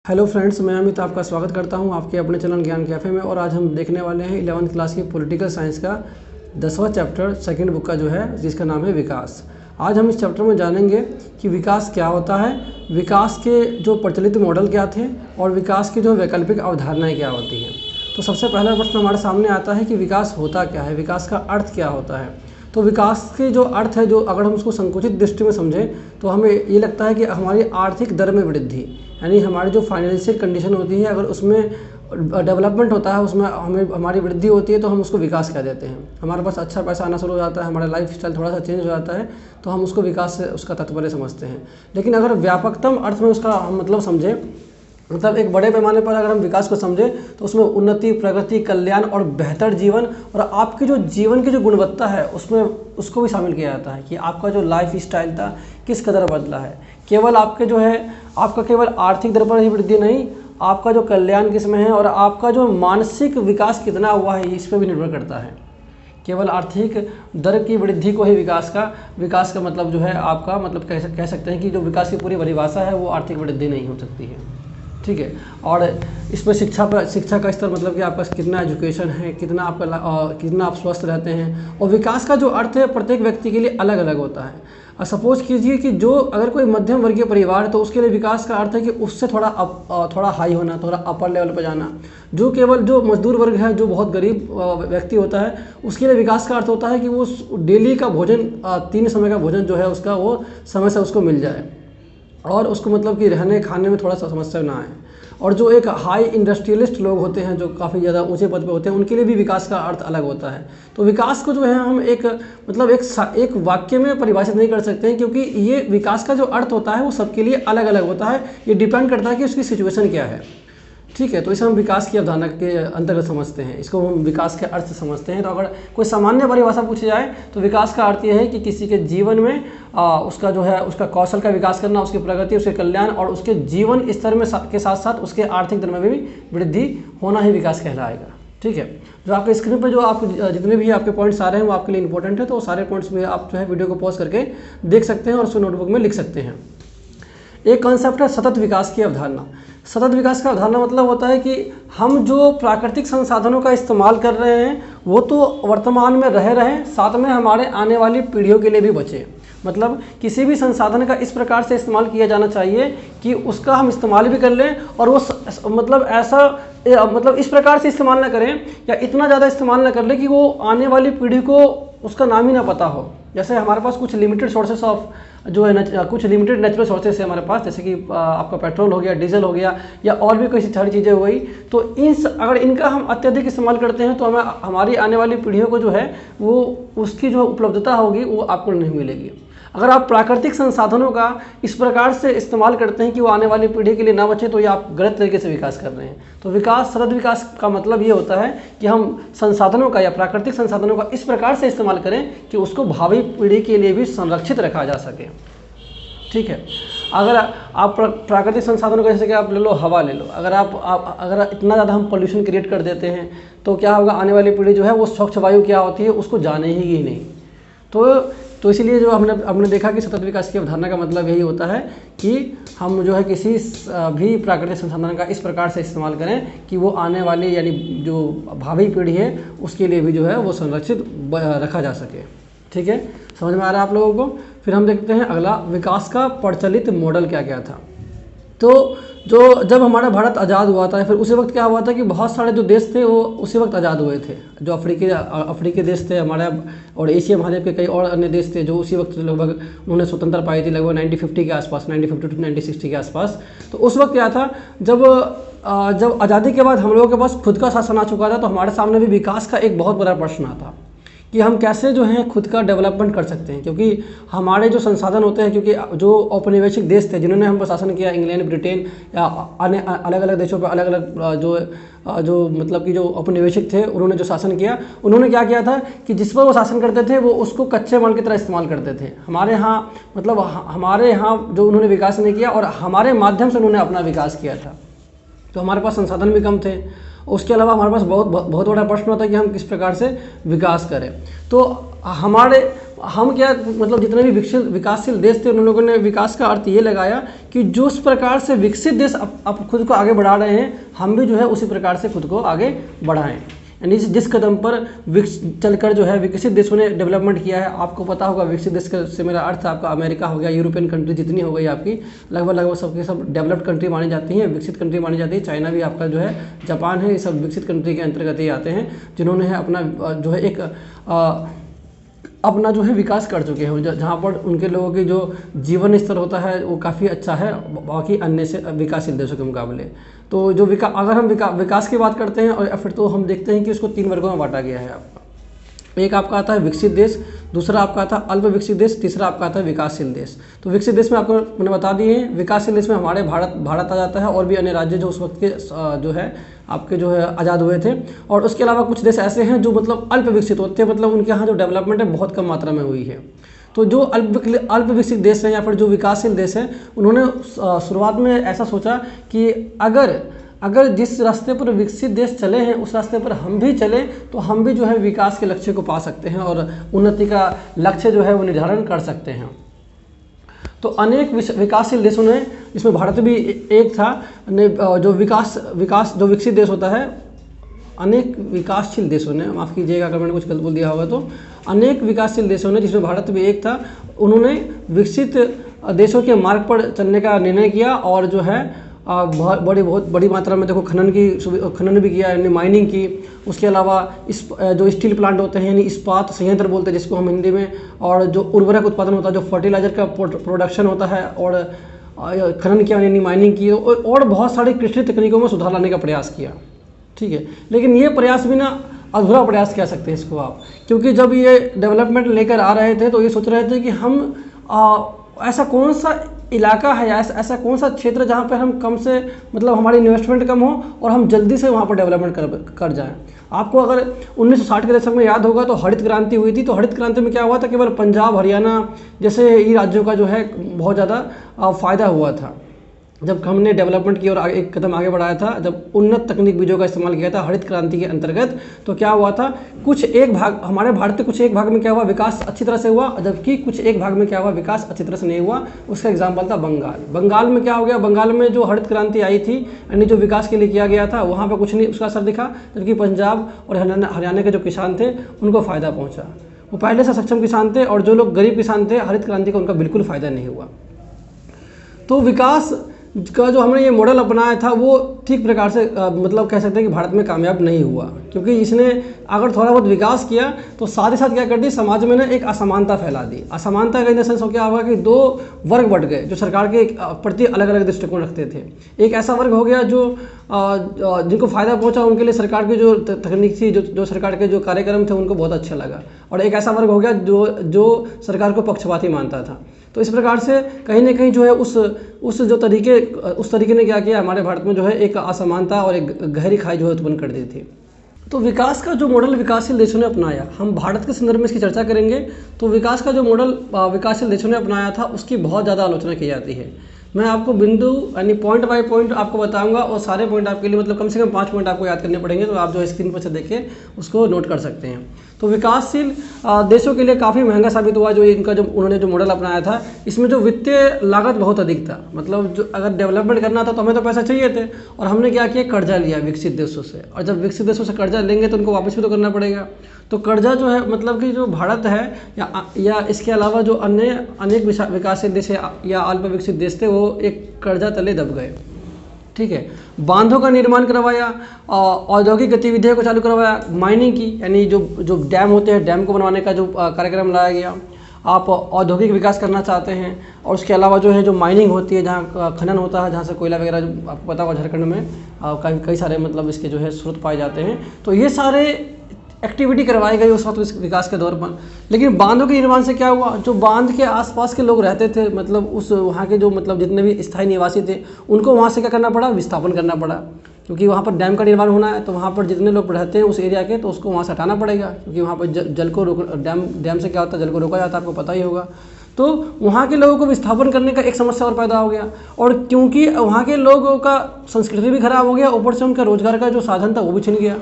Hello friends, मैं अमित आपका स्वागत करता हूं आपके अपने चैनल ज्ञान कैफ़े में। और आज हम देखने वाले हैं 11th क्लास की पॉलिटिकल साइंस का 10वां चैप्टर सेकंड बुक का जो है, जिसका नाम है विकास। आज हम इस चैप्टर में जानेंगे कि विकास क्या होता है, विकास के जो प्रचलित मॉडल क्या थे और विकास की जो वैकल्पिक अवधारणाएँ क्या होती हैं। तो सबसे पहला प्रश्न हमारे सामने आता है कि विकास होता क्या है, विकास का अर्थ क्या होता है। तो विकास के जो अर्थ है, जो अगर हम उसको संकुचित दृष्टि में समझें तो हमें ये लगता है कि हमारी आर्थिक दर में वृद्धि, यानी हमारी जो फाइनेंशियल कंडीशन होती है, अगर उसमें डेवलपमेंट होता है, उसमें हमारी वृद्धि होती है, तो हम उसको विकास कह देते हैं। हमारे पास अच्छा पैसा आना शुरू हो जाता है, हमारा लाइफ स्टाइल थोड़ा सा चेंज हो जाता है, तो हम उसको विकास से उसका तात्पर्य समझते हैं। लेकिन अगर व्यापकतम अर्थ में उसका हम मतलब समझें, मतलब एक बड़े पैमाने पर अगर हम विकास को समझें तो उसमें उन्नति, प्रगति, कल्याण और बेहतर जीवन और आपकी जो जीवन की जो गुणवत्ता है उसमें उसको भी शामिल किया जाता है कि आपका जो लाइफ स्टाइल था किस कदर बदला है। केवल आपके जो है, आपका केवल आर्थिक दर पर ही वृद्धि नहीं, आपका जो कल्याण किस में है और आपका जो मानसिक विकास कितना हुआ है इस पर भी निर्भर करता है। केवल आर्थिक दर की वृद्धि को ही विकास का मतलब जो है आपका मतलब कह सकते हैं कि जो विकास की पूरी परिभाषा है वो आर्थिक वृद्धि नहीं हो सकती है। ठीक है। और इसमें शिक्षा का स्तर, मतलब कि आपका कितना एजुकेशन है, कितना आप स्वस्थ रहते हैं। और विकास का जो अर्थ है प्रत्येक व्यक्ति के लिए अलग अलग होता है। और सपोज कीजिए कि जो अगर कोई मध्यम वर्गीय परिवार है तो उसके लिए विकास का अर्थ है कि उससे थोड़ा हाई होना, थोड़ा अपर लेवल पर जाना। जो मजदूर वर्ग है, जो बहुत गरीब व्यक्ति होता है, उसके लिए विकास का अर्थ होता है कि वो डेली का भोजन, 3 समय का भोजन जो है उसका वो समय से उसको मिल जाए और उसको मतलब कि रहने खाने में थोड़ा सा समस्या ना आए। और जो एक हाई इंडस्ट्रियलिस्ट लोग होते हैं, जो काफ़ी ज़्यादा ऊंचे पद पे होते हैं, उनके लिए भी विकास का अर्थ अलग होता है। तो विकास को जो है हम एक वाक्य में परिभाषित नहीं कर सकते हैं, क्योंकि ये विकास का जो अर्थ होता है वो सबके लिए अलग अलग होता है। ये डिपेंड करता है कि उसकी सिचुएशन क्या है। ठीक है। तो इसे हम विकास की अवधारणा के अंतर्गत समझते हैं, इसको हम विकास के अर्थ से समझते हैं। तो अगर कोई सामान्य परिभाषा पूछी जाए तो विकास का अर्थ यह है कि किसी के जीवन में उसका जो है उसका कौशल का विकास करना, उसकी प्रगति, उसके कल्याण और उसके जीवन स्तर में के साथ साथ उसके आर्थिक दर में भी वृद्धि होना ही विकास कहलाएगा। ठीक है। जो आपके स्क्रीन पर जो आप जितने भी आपके पॉइंट्स आ रहे हैं वो आपके लिए इंपॉर्टेंट है, तो सारे पॉइंट्स में आप जो है वीडियो को पॉज करके देख सकते हैं और उसको नोटबुक में लिख सकते हैं। एक कॉन्सेप्ट है सतत विकास की अवधारणा। सतत विकास का अवधारणा मतलब होता है कि हम जो प्राकृतिक संसाधनों का इस्तेमाल कर रहे हैं वो तो वर्तमान में रहें, साथ में हमारे आने वाली पीढ़ियों के लिए भी बचे। मतलब किसी भी संसाधन का इस प्रकार से इस्तेमाल किया जाना चाहिए कि उसका हम इस्तेमाल भी कर लें और वो मतलब इस प्रकार से इस्तेमाल ना करें या इतना ज़्यादा इस्तेमाल ना कर लें कि वो आने वाली पीढ़ी को उसका नाम ही ना पता हो। जैसे हमारे पास कुछ लिमिटेड सोर्सेस ऑफ जो है कुछ लिमिटेड नेचुरल सोर्सेस है हमारे पास, जैसे कि आपका पेट्रोल हो गया, डीजल हो गया या और भी कोई सारी चीज़ें हो गई। तो अगर इनका हम अत्यधिक इस्तेमाल करते हैं तो हमें हमारी आने वाली पीढ़ियों को जो है वो उसकी जो उपलब्धता होगी वो आपको नहीं मिलेगी। अगर आप प्राकृतिक संसाधनों का इस प्रकार से इस्तेमाल करते हैं कि वो आने वाली पीढ़ी के लिए ना बचे, तो ये आप गलत तरीके से विकास कर रहे हैं। तो सतत विकास का मतलब ये होता है कि हम संसाधनों का या प्राकृतिक संसाधनों का इस प्रकार से इस्तेमाल करें कि उसको भावी पीढ़ी के लिए भी संरक्षित रखा जा सके। ठीक है। अगर आप प्राकृतिक संसाधनों का, जैसे कि आप ले लो, हवा ले लो, अगर इतना ज़्यादा हम पोल्यूशन क्रिएट कर देते हैं तो क्या होगा, आने वाली पीढ़ी जो है वो स्वच्छ वायु क्या होती है उसको जाने ही नहीं। तो इसीलिए जो हमने देखा कि सतत विकास की अवधारणा का मतलब यही होता है कि हम जो है किसी भी प्राकृतिक संसाधन का इस प्रकार से इस्तेमाल करें कि वो आने वाली यानी जो भावी पीढ़ी है उसके लिए भी जो है वो संरक्षित रखा जा सके। ठीक है। समझ में आ रहा है आप लोगों को। फिर हम देखते हैं अगला, विकास का प्रचलित मॉडल क्या क्या था। तो जब हमारा भारत आज़ाद हुआ था, फिर उसी वक्त क्या हुआ था कि बहुत सारे जो देश थे वो उसी वक्त आज़ाद हुए थे। जो अफ्रीकी देश थे हमारा और एशिया महाद्वीप के कई और अन्य देश थे जो उसी वक्त लगभग उन्होंने स्वतंत्रता पाई थी, लगभग 1950 के आसपास, 1950 to 1960 के आसपास। तो उस वक्त क्या था, जब आज़ादी के बाद हम लोगों के पास खुद का शासन आ चुका था, तो हमारे सामने भी विकास का एक बहुत बड़ा प्रश्न आता कि हम कैसे जो हैं खुद का डेवलपमेंट कर सकते हैं। क्योंकि हमारे जो संसाधन होते हैं, क्योंकि जो औपनिवेशिक देश थे जिन्होंने हम पर शासन किया, इंग्लैंड, ब्रिटेन या अन्य अलग अलग देशों पर अलग अलग जो मतलब कि जो औपनिवेशिक थे उन्होंने जो शासन किया, उन्होंने क्या किया था कि जिस पर वो शासन करते थे वो उसको कच्चे माल की तरह इस्तेमाल करते थे। हमारे यहाँ जो उन्होंने विकास नहीं किया और हमारे माध्यम से उन्होंने अपना विकास किया था। तो हमारे पास संसाधन भी कम थे उसके अलावा हमारे पास बहुत बहुत बड़ा प्रश्न होता है कि हम किस प्रकार से विकास करें। तो हम क्या मतलब जितने भी विकासशील देश थे उन लोगों ने विकास का अर्थ ये लगाया कि जो उस प्रकार से विकसित देश अब खुद को आगे बढ़ा रहे हैं, हम भी जो है उसी प्रकार से खुद को आगे बढ़ाएं। यानी जिस कदम पर चलकर जो है विकसित देशों ने डेवलपमेंट किया है, आपको पता होगा विकसित देश से मेरा अर्थ आपका अमेरिका हो गया, यूरोपियन कंट्री जितनी हो गई आपकी लगभग सबके सब डेवलप्ड कंट्री मानी जाती हैं, विकसित कंट्री मानी जाती है। चाइना भी आपका जो है, जापान है, ये सब विकसित कंट्री के अंतर्गत ही आते हैं, जिन्होंने है अपना जो है एक अपना जो है विकास कर चुके हैं, जहाँ पर उनके लोगों की जो जीवन स्तर होता है वो काफ़ी अच्छा है बाकी अन्य से विकासशील देशों के मुकाबले। तो जो अगर हम विकास की बात करते हैं और फिर तो हम देखते हैं कि उसको 3 वर्गों में बांटा गया है आपका। एक आपका आता है विकसित देश, दूसरा आपका आता है अल्प विकसित देश, तीसरा आपका आता है विकासशील देश। तो विकसित देश में आपको मैंने बता दिए हैं, विकासशील देश में हमारे भारत आ जाता है और भी अन्य राज्य जो उस वक्त के जो है आपके जो है आज़ाद हुए थे। और उसके अलावा कुछ देश ऐसे हैं जो मतलब अल्प विकसित होते हैं, मतलब उनके यहाँ जो डेवलपमेंट है बहुत कम मात्रा में हुई है। तो जो अल्प विकसित देश हैं या फिर जो विकासशील देश हैं, उन्होंने शुरुआत में ऐसा सोचा कि अगर जिस रास्ते पर विकसित देश चले हैं उस रास्ते पर हम भी चलें तो हम भी जो है विकास के लक्ष्य को पा सकते हैं और उन्नति का लक्ष्य जो है वो निर्धारण कर सकते हैं। तो अनेक विकासशील देशों ने, इसमें भारत भी एक था, जो विकसित देश होता है, अनेक विकासशील देशों ने, माफ़ कीजिएगा अगर मैंने कुछ गलत बोल दिया होगा, तो अनेक विकासशील देशों ने, जिसमें भारत भी एक था, उन्होंने विकसित देशों के मार्ग पर चलने का निर्णय किया और जो है बहुत बड़ी मात्रा में देखो खनन भी किया, यानी माइनिंग की। उसके अलावा जो स्टील प्लांट होते हैं यानी इस्पात संयंत्र बोलते हैं जिसको हम हिंदी में, और जो उर्वरक उत्पादन होता है, जो फर्टिलाइजर का प्रोडक्शन होता है, और खनन किया यानी माइनिंग की, और बहुत सारी कृषि तकनीकों में सुधार लाने का प्रयास किया। ठीक है, लेकिन ये प्रयास भी ना अधूरा प्रयास कह सकते हैं इसको आप, क्योंकि जब ये डेवलपमेंट लेकर आ रहे थे तो ये सोच रहे थे कि हम ऐसा कौन सा इलाका है या ऐसा कौन सा क्षेत्र जहाँ पर हम कम से मतलब हमारी इन्वेस्टमेंट कम हो और हम जल्दी से वहाँ पर डेवलपमेंट कर जाएं। आपको अगर 1960 के दशक में याद होगा तो हरित क्रांति हुई थी। तो हरित क्रांति में क्या हुआ था, केवल पंजाब हरियाणा जैसे ही राज्यों का जो है बहुत ज़्यादा फ़ायदा हुआ था। जब हमने डेवलपमेंट की और एक कदम आगे बढ़ाया था, जब उन्नत तकनीक बीजों का इस्तेमाल किया था हरित क्रांति के अंतर्गत, तो क्या हुआ था, कुछ एक भाग हमारे भारत के कुछ एक भाग में क्या हुआ, विकास अच्छी तरह से हुआ, जबकि कुछ एक भाग में क्या हुआ, विकास अच्छी तरह से नहीं हुआ। उसका एग्जाम्पल था बंगाल में क्या हो गया, बंगाल में जो हरित क्रांति आई थी यानी जो विकास के लिए किया गया था वहाँ पर कुछ नहीं उसका असर दिखा, जबकि पंजाब और हरियाणा के जो किसान थे उनको फ़ायदा पहुँचा। वो पहले से सक्षम किसान थे और जो लोग गरीब किसान थे हरित क्रांति का उनका बिल्कुल फ़ायदा नहीं हुआ। तो विकास का जो हमने ये मॉडल अपनाया था वो ठीक प्रकार से मतलब कह सकते हैं कि भारत में कामयाब नहीं हुआ, क्योंकि इसने अगर थोड़ा बहुत विकास किया तो साथ ही साथ क्या कर दी, समाज में ना एक असमानता फैला दी। असमानता का इन द सेंस क्या होगा कि 2 वर्ग बढ़ गए जो सरकार के प्रति अलग अलग दृष्टिकोण रखते थे। एक ऐसा वर्ग हो गया जो जिनको फ़ायदा पहुंचा, उनके लिए सरकार की जो तकनीक थी, जो सरकार के जो कार्यक्रम थे उनको बहुत अच्छा लगा, और एक ऐसा वर्ग हो गया जो सरकार को पक्षपाती मानता था। तो इस प्रकार से कहीं ना कहीं जो है उस तरीके ने क्या किया, हमारे भारत में जो है एक असमानता और एक गहरी खाई जो है उत्पन्न कर दी थी। तो विकास का जो मॉडल विकासशील देशों ने अपनाया, हम भारत के संदर्भ में इसकी चर्चा करेंगे। तो विकास का जो मॉडल विकासशील देशों ने अपनाया था उसकी बहुत ज़्यादा आलोचना की जाती है। मैं आपको बिंदु यानी पॉइंट बाय पॉइंट आपको बताऊंगा, और सारे पॉइंट आपके लिए मतलब कम से कम 5 पॉइंट आपको याद करने पड़ेंगे, तो आप जो स्क्रीन पर से देखिए उसको नोट कर सकते हैं। तो विकासशील देशों के लिए काफ़ी महंगा साबित हुआ जो इनका जो उन्होंने जो मॉडल अपनाया था। इसमें जो वित्तीय लागत बहुत अधिक था, मतलब जो अगर डेवलपमेंट करना था तो हमें तो पैसा चाहिए थे, और हमने क्या किया, कर्जा लिया विकसित देशों से, और जब विकसित देशों से कर्जा लेंगे तो उनको वापस भी तो करना पड़ेगा। तो कर्जा जो है मतलब कि जो भारत है या इसके अलावा जो अन्य अनेक विकासशील देश या अल्प विकसित देश थे वो एक कर्जा तले दब गए। ठीक है, बांधों का निर्माण करवाया, औद्योगिक गतिविधियों को चालू करवाया, माइनिंग की यानी जो डैम होते हैं डैम को बनवाने का जो कार्यक्रम लाया गया। आप औद्योगिक विकास करना चाहते हैं, और उसके अलावा जो है जो माइनिंग होती है, जहाँ खनन होता है, जहाँ से कोयला वगैरह जो आपको पता होगा झारखंड में कई सारे मतलब इसके जो है स्रोत पाए जाते हैं। तो ये सारे एक्टिविटी करवाई गई उस वक्त विकास के दौर पर। लेकिन बांधों के निर्माण से क्या हुआ, जो बांध के आसपास के लोग रहते थे, मतलब उस वहाँ के जो मतलब जितने भी स्थायी निवासी थे उनको वहाँ से क्या करना पड़ा, विस्थापन करना पड़ा, क्योंकि वहाँ पर डैम का निर्माण होना है। तो वहाँ पर जितने लोग रहते हैं उस एरिया के, तो उसको वहाँ से हटाना पड़ेगा, क्योंकि वहाँ पर जल को डैम से क्या होता है, जल को रोका जाता है, आपको पता ही होगा। तो वहाँ के लोगों को विस्थापन करने का एक समस्या और पैदा हो गया, और क्योंकि वहाँ के लोगों का संस्कृति भी खराब हो गया, ऊपर से उनका रोजगार का जो साधन था वो भी छिन गया।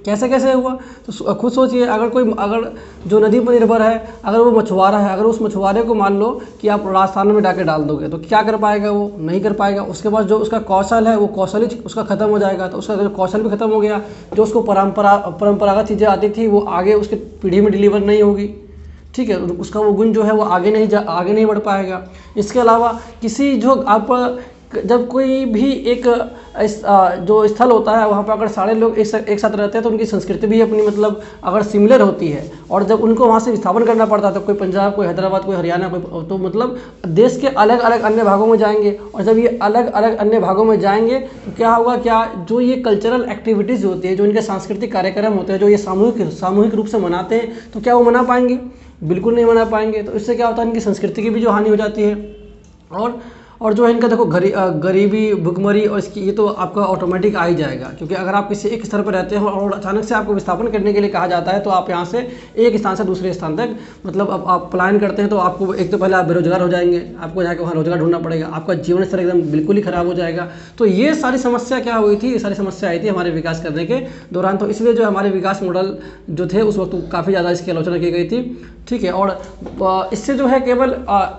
कैसे कैसे हुआ? तो खुद सोचिए, अगर जो नदी पर निर्भर है, अगर वो मछुआरा है, अगर उस मछुआरे को मान लो कि आप राजस्थान में जाके डाल दोगे तो क्या कर पाएगा? वो नहीं कर पाएगा। उसके बाद जो उसका कौशल है वो कौशल ही उसका खत्म हो जाएगा। तो उसका जो कौशल भी खत्म हो गया, जो उसको परंपरागत चीज़ें आती थी वो आगे उसके पीढ़ी में डिलीवर नहीं होगी, ठीक है, उसका वो गुण जो है वो आगे नहीं बढ़ पाएगा। इसके अलावा किसी जो आप जब कोई भी एक जो स्थल होता है वहाँ पर अगर सारे लोग एक साथ रहते हैं तो उनकी संस्कृति भी अपनी मतलब अगर सिमिलर होती है, और जब उनको वहाँ से विस्थापन करना पड़ता है तो कोई पंजाब, कोई हैदराबाद, कोई हरियाणा, कोई तो मतलब देश के अलग अलग अन्य भागों में जाएंगे। और जब ये अलग अलग अन्य भागों में जाएंगे तो क्या होगा, क्या जो ये कल्चरल एक्टिविटीज़ होती है, जो इनके सांस्कृतिक कार्यक्रम होते हैं, जो ये सामूहिक रूप से मनाते हैं, तो क्या वो मना पाएंगे? बिल्कुल नहीं मना पाएंगे। तो इससे क्या होता है, इनकी संस्कृति की भी जो हानि हो जाती है। और जो है इनका देखो गरीबी, भुखमरी और इसकी ये तो आपका ऑटोमेटिक आ ही जाएगा, क्योंकि अगर आप किसी एक स्तर पर रहते हो और अचानक से आपको विस्थापन करने के लिए कहा जाता है तो आप यहाँ से एक स्थान से दूसरे स्थान तक मतलब अब आप पलायन करते हैं तो आपको एक तो पहले आप बेरोजगार हो जाएंगे, आपको जाकर वहाँ रोजगार ढूंढना पड़ेगा, आपका जीवन स्तर एकदम बिल्कुल ही खराब हो जाएगा। तो ये सारी समस्या क्या हुई थी? ये सारी समस्या आई थी हमारे विकास करने के दौरान। तो इसलिए जो हमारे विकास मॉडल जो थे उस वक्त काफ़ी ज़्यादा इसकी आलोचना की गई थी, ठीक है। और इससे जो है केवल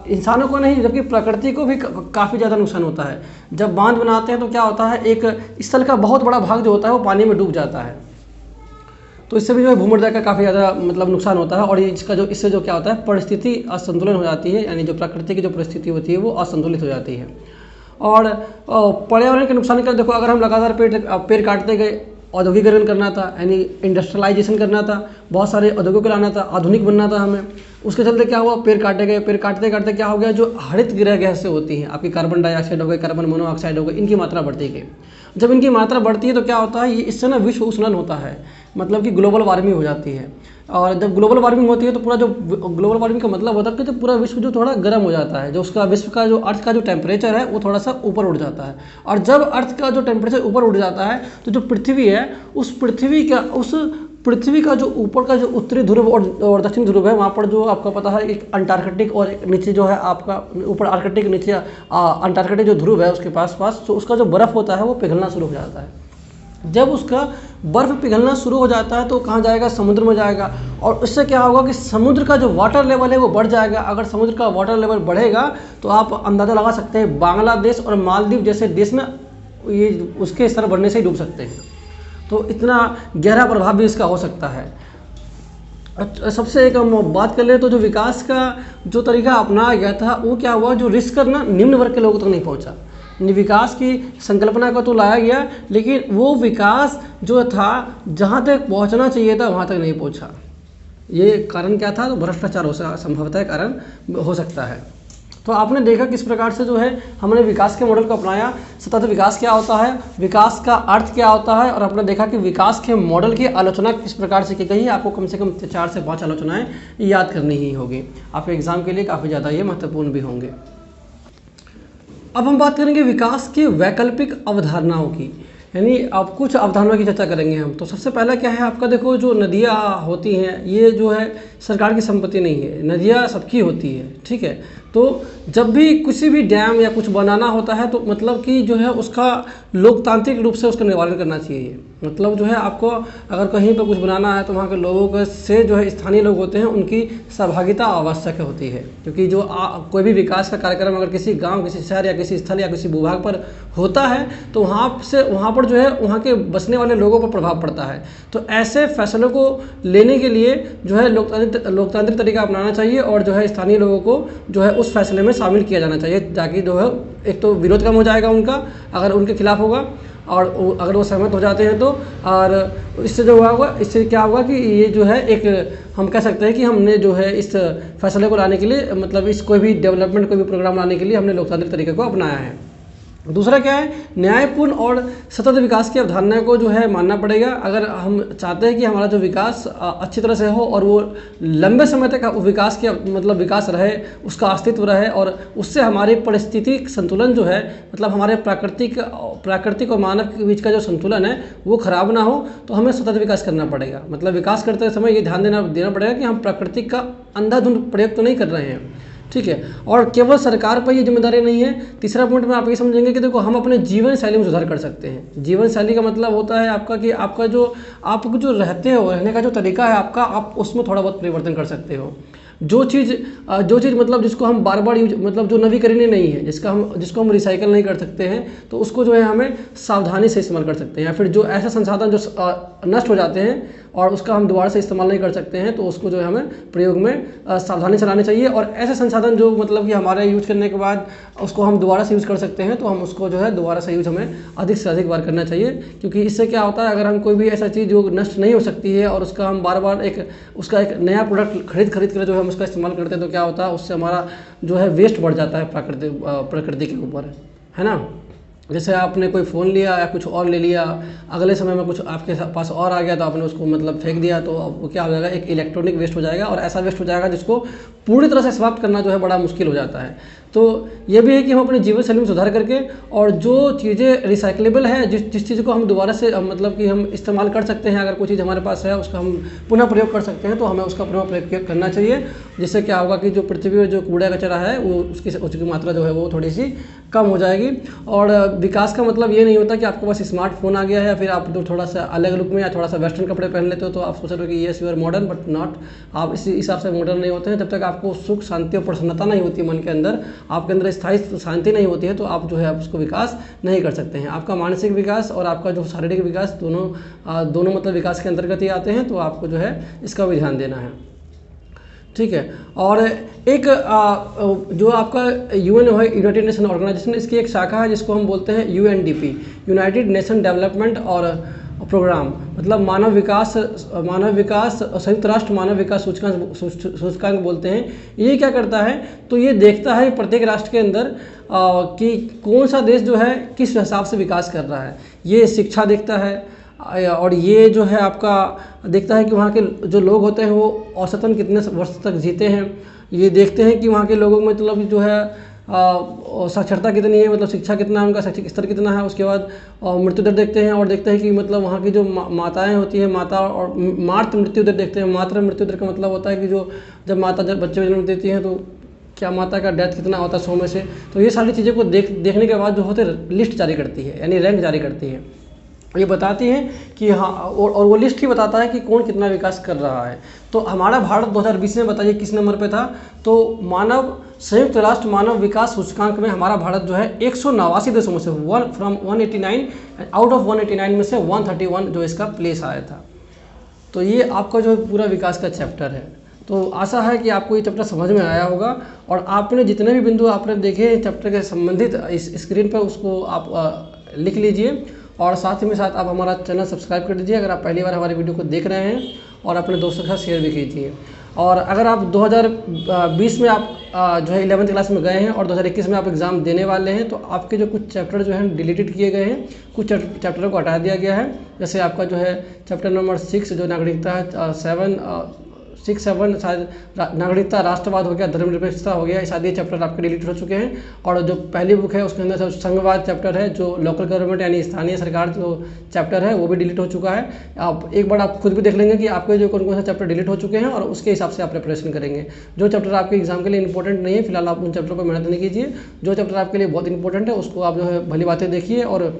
इंसानों को नहीं जबकि प्रकृति को भी काफ़ी ज़्यादा नुकसान होता है। जब बांध बनाते हैं तो क्या होता है, एक स्थल का बहुत बड़ा भाग जो होता है वो पानी में डूब जाता है, तो इससे भी जो है भूमध्य का काफ़ी ज़्यादा मतलब नुकसान होता है। और इससे जो क्या होता है, परिस्थिति असंतुलन हो जाती है, यानी जो प्रकृति की जो परिस्थिति होती है वो असंतुलित हो जाती है। और पर्यावरण के नुकसान का देखो, अगर हम लगातार पेड़ काटते गए, औद्योगिकरण करना था यानी इंडस्ट्रियलाइजेशन करना था, बहुत सारे उद्योगों को लाना था, आधुनिक बनना था हमें, उसके चलते क्या हुआ, पेड़ काटे गए। पेड़ काटते काटते क्या हो गया, जो हरित गृह गैसें होती हैं आपकी, कार्बन डाइऑक्साइड हो गए, कार्बन मोनोऑक्साइड हो गए, इनकी मात्रा बढ़ती गई। जब इनकी मात्रा बढ़ती है तो क्या होता है, ये इससे ना विश्व उष्णन होता है, मतलब कि ग्लोबल वार्मिंग हो जाती है। और जब ग्लोबल वार्मिंग होती है तो पूरा जो ग्लोबल वार्मिंग का मतलब होता है कि तो पूरा विश्व जो थोड़ा गर्म हो जाता है, जो उसका विश्व का जो अर्थ का जो टेम्परेचर है वो थोड़ा सा ऊपर उठ जाता है। और जब अर्थ का जो टेम्परेचर ऊपर उठ जाता है तो जो पृथ्वी है उस पृथ्वी का जो ऊपर का जो उत्तरी ध्रुव और दक्षिण ध्रुव है, वहाँ पर जो आपका पता है एक अंटार्कटिक और नीचे जो है आपका ऊपर आर्कटिक, नीचे अंटार्कटिक जो ध्रुव है उसके पास तो उसका जो बर्फ़ होता है वो पिघलना शुरू हो जाता है। जब उसका बर्फ़ पिघलना शुरू हो जाता है तो कहाँ जाएगा, समुद्र में जाएगा। और उससे क्या होगा कि समुद्र का जो वाटर लेवल है वो बढ़ जाएगा। अगर समुद्र का वाटर लेवल बढ़ेगा तो आप अंदाज़ा लगा सकते हैं बांग्लादेश और मालदीव जैसे देश में ये उसके स्तर बढ़ने से ही डूब सकते हैं। तो इतना गहरा प्रभाव भी इसका हो सकता है। सबसे एक हम बात कर ले तो जो विकास का जो तरीका अपनाया गया था वो क्या हुआ, जो रिस्क करना निम्न वर्ग के लोगों तक नहीं पहुंचा। विकास की संकल्पना को तो लाया गया लेकिन वो विकास जो था जहाँ तक पहुँचना चाहिए था वहाँ तक नहीं पहुँचा। ये कारण क्या था, तो भ्रष्टाचार हो संभवतः कारण हो सकता है। तो आपने देखा किस प्रकार से जो है हमने विकास के मॉडल को अपनाया। सतत विकास क्या होता है, विकास का अर्थ क्या होता है, और आपने देखा कि विकास के मॉडल की आलोचना किस प्रकार से की गई है। आपको कम से कम 4 से 5 आलोचनाएं याद करनी ही होगी, आपके एग्जाम के लिए काफ़ी ज़्यादा ये महत्वपूर्ण भी होंगे। अब हम बात करेंगे विकास की वैकल्पिक अवधारणाओं की, यानी अब कुछ अवधारणाओं की चर्चा करेंगे हम। तो सबसे पहला क्या है आपका, देखो जो नदियाँ होती हैं ये जो है सरकार की संपत्ति नहीं है, नदियाँ सबकी होती है, ठीक है। तो जब भी किसी भी डैम या कुछ बनाना होता है तो मतलब कि जो है उसका लोकतांत्रिक रूप से उसका निवारण करना चाहिए। मतलब जो है आपको अगर कहीं पर कुछ बनाना है तो वहाँ के लोगों से जो है स्थानीय लोग होते हैं उनकी सहभागिता आवश्यक होती है, क्योंकि जो कोई भी विकास का कार्यक्रम अगर किसी गांव, किसी शहर या किसी स्थल या किसी भूभाग पर होता है तो वहाँ पर जो है वहाँ के बसने वाले लोगों पर प्रभाव पड़ता है। तो ऐसे फैसलों को लेने के लिए जो है लोकतांत्रिक तरीका अपनाना चाहिए और जो है स्थानीय लोगों को जो है उस फैसले में शामिल किया जाना चाहिए, ताकि जो है एक तो विरोध कम हो जाएगा उनका अगर उनके खिलाफ होगा, और अगर वो सहमत हो जाते हैं तो, और इससे जो होगा इससे क्या होगा कि ये जो है एक हम कह सकते हैं कि हमने जो है इस फैसले को लाने के लिए मतलब इस कोई भी डेवलपमेंट कोई भी प्रोग्राम लाने के लिए हमने लोकतांत्रिक तरीके को अपनाया है। दूसरा क्या है, न्यायपूर्ण और सतत विकास की अवधारणा को जो है मानना पड़ेगा। अगर हम चाहते हैं कि हमारा जो विकास अच्छी तरह से हो और वो लंबे समय तक विकास के मतलब विकास रहे, उसका अस्तित्व रहे और उससे हमारी पारिस्थितिक संतुलन जो है मतलब हमारे प्राकृतिक और मानव के बीच का जो संतुलन है वो खराब ना हो, तो हमें सतत विकास करना पड़ेगा। मतलब विकास करते समय ये ध्यान देना पड़ेगा कि हम प्राकृतिक का अंधाधुंध प्रयोग तो नहीं कर रहे हैं, ठीक है। और केवल सरकार पर ये जिम्मेदारी नहीं है। तीसरा पॉइंट में आप ये समझेंगे कि देखो हम अपने जीवन शैली में सुधार कर सकते हैं। जीवन शैली का मतलब होता है आपका कि आपका जो आप जो रहते हो, रहने का जो तरीका है आपका, आप उसमें थोड़ा बहुत परिवर्तन कर सकते हो। जो चीज़ मतलब जिसको हम बार बार यूज मतलब जो नवीकरणीय नहीं है, जिसको हम रिसाइकल नहीं कर सकते हैं, तो उसको जो है हमें सावधानी से इस्तेमाल कर सकते हैं। या फिर जो ऐसे संसाधन जो नष्ट हो जाते हैं और उसका हम दोबारा से इस्तेमाल नहीं कर सकते हैं, तो उसको जो है हमें प्रयोग में सावधानी से लानी चाहिए। और ऐसे संसाधन जो मतलब कि हमारे यूज करने के बाद उसको हम दोबारा से यूज़ कर सकते हैं, तो हम उसको जो है दोबारा से यूज हमें अधिक से अधिक बार करना चाहिए। क्योंकि इससे क्या होता है, अगर हम कोई भी ऐसा चीज़ जो नष्ट नहीं हो सकती है और उसका हम बार बार उसका एक नया प्रोडक्ट खरीद कर जो है हम उसका इस्तेमाल करते हैं, तो क्या होता है, उससे हमारा जो है वेस्ट बढ़ जाता है प्रकृति के ऊपर, है ना। जैसे आपने कोई फ़ोन लिया या कुछ और ले लिया, अगले समय में कुछ आपके पास और आ गया तो आपने उसको मतलब फेंक दिया, तो अब वो क्या हो जाएगा, एक इलेक्ट्रॉनिक वेस्ट हो जाएगा। और ऐसा वेस्ट हो जाएगा जिसको पूरी तरह से समाप्त करना जो है बड़ा मुश्किल हो जाता है। तो ये भी है कि हम अपने जीवन शैली में सुधार करके, और जो चीज़ें रिसाइकलेबल है, जिस चीज़ को हम दोबारा से मतलब कि हम इस्तेमाल कर सकते हैं, अगर कोई चीज़ हमारे पास है उसका हम पुनः प्रयोग कर सकते हैं, तो हमें उसका पुनः प्रयोग करना चाहिए। जिससे क्या होगा कि जो पृथ्वी में जो कूड़ा कचरा है वो उसकी मात्रा जो है वो थोड़ी सी कम हो जाएगी। और विकास का मतलब ये नहीं होता कि आपके पास स्मार्टफोन आ गया है, फिर आप जो थोड़ा सा अलग लुक में या थोड़ा सा वेस्टर्न कपड़े पहन लेते हो तो आप सोच रहे हो कि yes you are modern, but not. आप इसी हिसाब से मॉडर्न नहीं होते हैं। जब तक आपको सुख शांति और प्रसन्नता नहीं होती मन के अंदर, आपके अंदर स्थायी शांति नहीं होती है, तो आप जो है उसको विकास नहीं कर सकते हैं। आपका मानसिक विकास और आपका जो शारीरिक विकास दोनों मतलब विकास के अंतर्गत ही आते हैं, तो आपको जो है इसका भी ध्यान देना है, ठीक है। और एक जो आपका यूएन है, यूनाइटेड नेशन ऑर्गेनाइजेशन, इसकी एक शाखा है जिसको हम बोलते हैं यूएनडीपी, यूनाइटेड नेशन डेवलपमेंट और प्रोग्राम, मतलब मानव विकास संयुक्त राष्ट्र मानव विकास सूचकांक बोलते हैं। ये क्या करता है, तो ये देखता है प्रत्येक राष्ट्र के अंदर कि कौन सा देश जो है किस हिसाब से विकास कर रहा है। ये शिक्षा देखता है, और ये जो है आपका देखता है कि वहाँ के जो लोग होते हैं वो औसतन कितने वर्ष तक जीते हैं। ये देखते हैं कि वहाँ के लोगों में मतलब जो है साक्षरता कितनी है, मतलब शिक्षा कितना है, उनका शैक्षिक स्तर कितना है। उसके बाद मृत्यु दर देखते हैं, और देखते हैं कि मतलब वहाँ की जो माताएं होती हैं, माता और मातृ मृत्यु दर देखते हैं। मातृ मृत्यु दर का मतलब होता है कि जो जब माता जब बच्चे जन्म देती हैं तो क्या माता का डेथ कितना होता है 100 में से। तो ये सारी चीज़ें को देखने के बाद जो होते लिस्ट जारी करती है, यानी रैंक जारी करती है। ये बताती हैं कि हाँ, और वो लिस्ट ही बताता है कि कौन कितना विकास कर रहा है। तो हमारा भारत 2020 में बताइए किस नंबर पे था, तो संयुक्त राष्ट्र मानव विकास सूचकांक में हमारा भारत जो है 189 देशों में से 189 आउट ऑफ 189 में से 131 जो इसका प्लेस आया था। तो ये आपका जो पूरा विकास का चैप्टर है। तो आशा है कि आपको ये चैप्टर समझ में आया होगा, और आपने जितने भी बिंदु आपने देखे चैप्टर के संबंधित इस स्क्रीन पर उसको आप लिख लीजिए। और साथ ही में साथ आप हमारा चैनल सब्सक्राइब कर दीजिए अगर आप पहली बार हमारे वीडियो को देख रहे हैं, और अपने दोस्तों के साथ शेयर भी कीजिए। और अगर आप 2020 में आप जो है 11वीं क्लास में गए हैं और 2021 में आप एग्ज़ाम देने वाले हैं, तो आपके जो कुछ चैप्टर जो हैं डिलीटेड किए गए हैं, कुछ चैप्टरों को हटा दिया गया है। जैसे आपका जो है चैप्टर नंबर 6 जो नागरिकता है, 7 शायद नागरिकता, राष्ट्रवाद हो गया, धर्मनिरपेक्षता हो गया, ये सारे चैप्टर आपके डिलीट हो चुके हैं। और जो पहली बुक है उसके अंदर संघवाद चैप्टर है, जो लोकल गवर्नमेंट यानी स्थानीय सरकार जो चैप्टर है वो भी डिलीट हो चुका है। आप एक बार आप खुद भी देख लेंगे कि आपके जो कौन कौन से चैप्टर डिलीट हो चुके हैं, और उसके हिसाब से आप प्रिपरेशन करेंगे। जो चैप्टर आपके एग्जाम के लिए इंपॉर्टेंट नहीं है, फिलहाल आप उन चैप्टर पर मेहनत नहीं कीजिए। जो चैप्टर आपके लिए बहुत इंपॉर्टेंट है उसको आप जो है भली बातें देखिए। और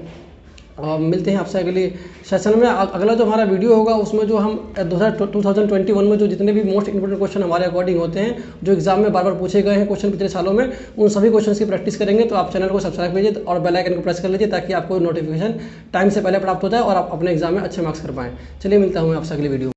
मिलते हैं आपसे अगले सेशन में। अगला जो हमारा वीडियो होगा उसमें जो हम 2021 में जो जितने भी मोस्ट इंपोर्टेंट क्वेश्चन हमारे अकॉर्डिंग होते हैं, जो एग्जाम में बार बार पूछे गए हैं क्वेश्चन पिछले सालों में, उन सभी क्वेश्चन की प्रैक्टिस करेंगे। तो आप चैनल को सब्सक्राइब कीजिए और बेल आइकन को प्रेस कर लीजिए, ताकि आपको नोटिफिकेशन टाइम से पहले प्राप्त हो जाए और आप अपने एग्जाम में अच्छे मार्क्स कर पाएँ। चलिए मिलता हूँ आपसे अगली वीडियो।